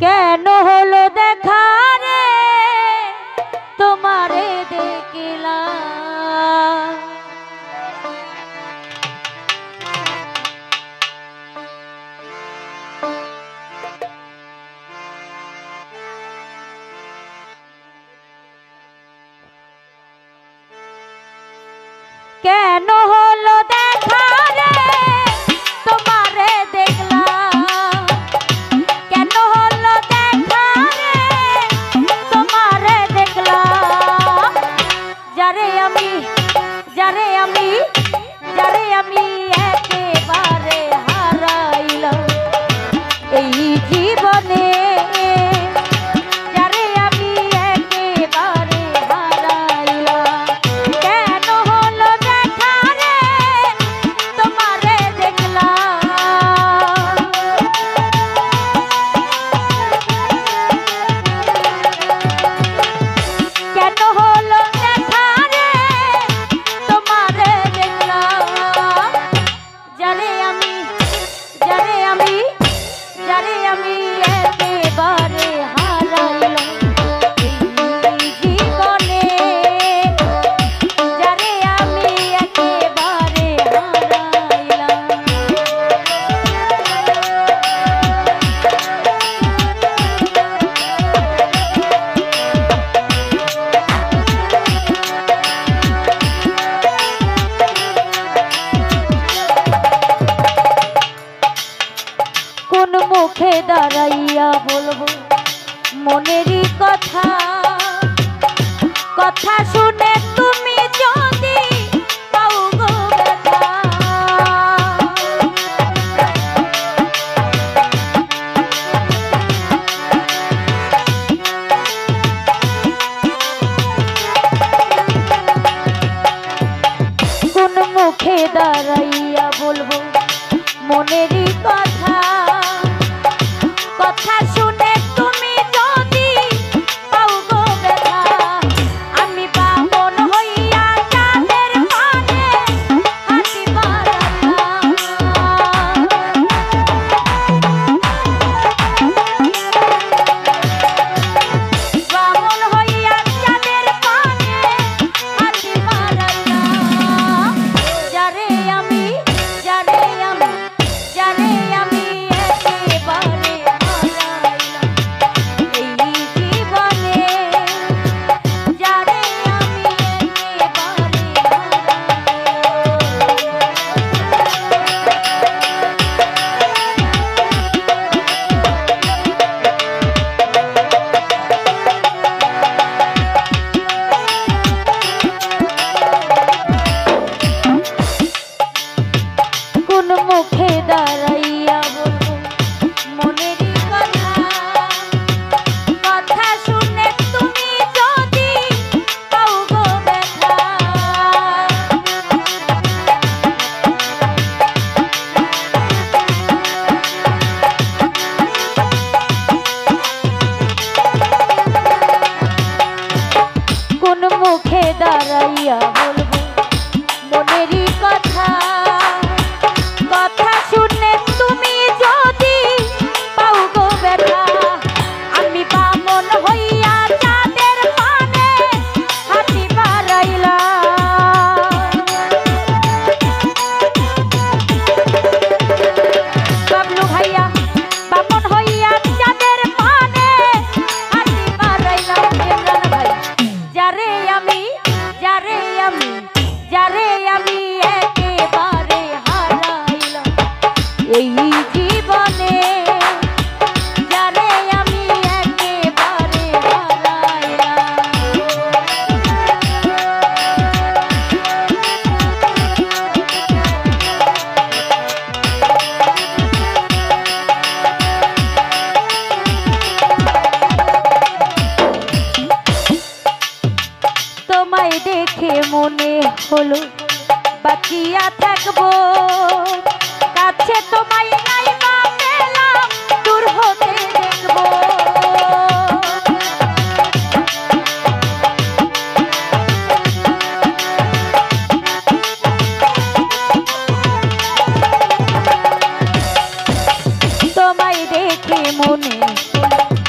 কেন হলো দেখা রে তোমারে দেখলাম, কেন হলো দেখা রে তোমারে দেখলাম, কেন হলো দেখা রে তোমারে দেখলাম, যারে আমি একেবারে হারাইলাম এই জীবনে, কোন মুখে দাঁড়াইয়া বলবো মনেরই কথা, কথা শুনে তুমি যদি পাও গো ব্যথা, কোন মুখে দাঁড়াইয়া বলবো মনেরই কথা, কথা শুনে তুমি যদি পাও গো ব্যথা, আমি বামন হইয়া চাঁদের পানে হাসি বাড়াইলাম, বামন হইয়া চাঁদের পানে হাসি বাড়াইলাম, যারে আমি একেবারে হারাইলাম এই জীবনে, যারে আমি একেবারে হারাইলাম। কোন মুখে দাঁড়াইয়া বলবো মনেরই কথা, কথা শুনে তুমি যদি পাও গো ব্যথা, কোন মুখে দাঁড়াইয়া বলবো মনেরই কথা, কথা শুনে তুমি যদি পাও গো ব্যথা, আমি বামন হইয়া চাঁদের পানে হাসি বাড়াইলাম, বাবলু ভাইয়া বামন হইয়া চাঁদের পানে হাসি বাড়াইলাম, ইমরান ভাই যারে আমি একেবারে হারাইলাম এই জীবনে, যারে আমি একেবারে হারাইলাম। তোমায় দেখে মনে হলো বাঁচিয়া থাকবো, কাছে তোমায় নাই বা পেলাম দূর হতে দেখবো, তোমায় দেখে মনে হলো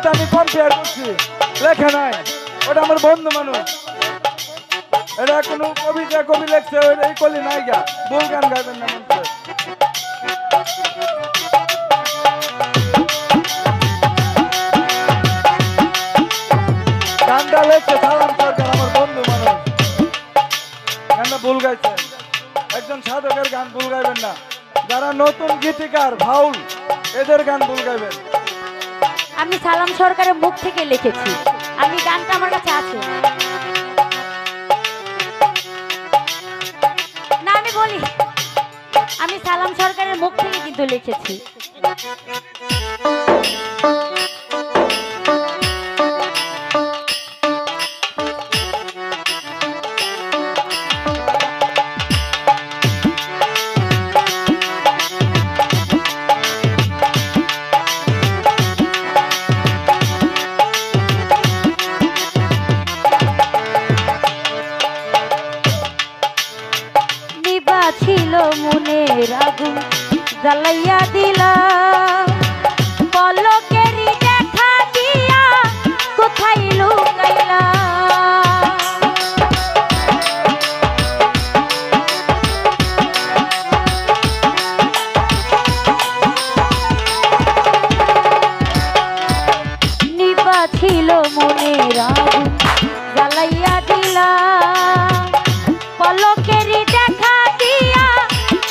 সাথে আমি কম্পেয়ার করছি, লেখে নাই, ওটা আমার বন্ধু মানুষ। এটা কোনো কবিতা কবি লেখছে, এই কলি নাই গা, ভুল গান গাইবেন না মঞ্চে। গানটা লেখছে সালাম সরকার, আমার বন্ধু মানুষ। গানটা ভুল গাইছে, একজন সাধকের গান ভুল গাইবেন না। যারা নতুন গীতিকার ভাউল, এদের গান ভুল গাইবেন। আমি সালাম সরকারের মুখ থেকে লিখেছি, আমি গানটা আমার কাছে আছে। না আমি বলি, আমি সালাম সরকারের মুখ থেকে কিন্তু লিখেছি। ছিল মনের আগুন জ্বালাইয়া দিলা, পলকেরই দেখা দিয়া কোথায় লুকাইলা। নিবা ছিল মনের আগুন জ্বালাইয়া দিলা, পলকেরই দেখা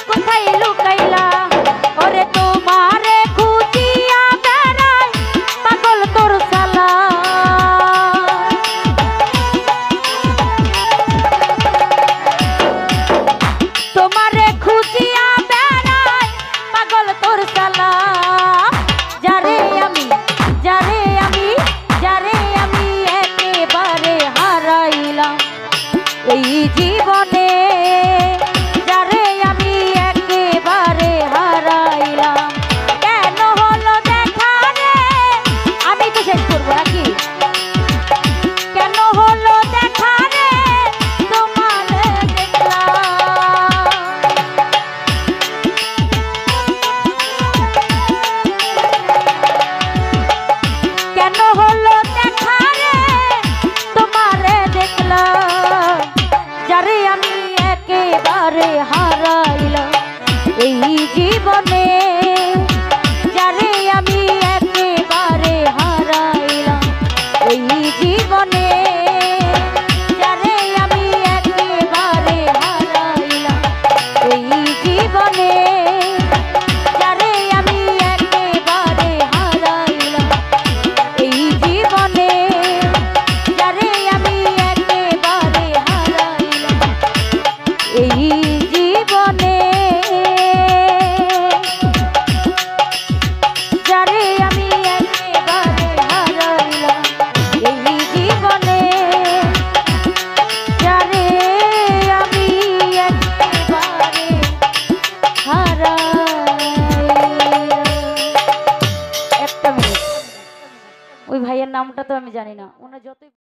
কোথায় লুকাইলা। ওরে তোমারে খুঁজিয়া বেড়াই পাগল তোর সালা, তোমারে খুঁজিয়া বেড়াই পাগল তোর সালা। যারে আমি যারে আমি যারে আমি একেবারে হারাইলাম এই জীবনে, যারে আমি একেবারে হারাইলাম। কেন হলো দেখা রে, আমি তো শেষ করবো নাকি? কেন হলো দেখা রে তোমার দেখলাম, কেন হলো দেখা রে তোমারে দেখলাম। যারে আমি একেবারে হারাইলাম এই জীবনে, যারে আমি একেবারে হারাইলাম এই জীবনে, যারে আমি একেবারে হারাইলাম এই জীবনে, যারে আমি একেবারে হারাইলাম এই জীবনে, যারে আমি একেবারে হারাইলাম এই জীবনে, যারে আমি একেবারে হারাইলাম এই জীবনে, যারে আমি একেবারে হারাইলাম। একটা মিনিট, ওই ভাইয়ের নামটা তো আমি জানি না, ওনার যতই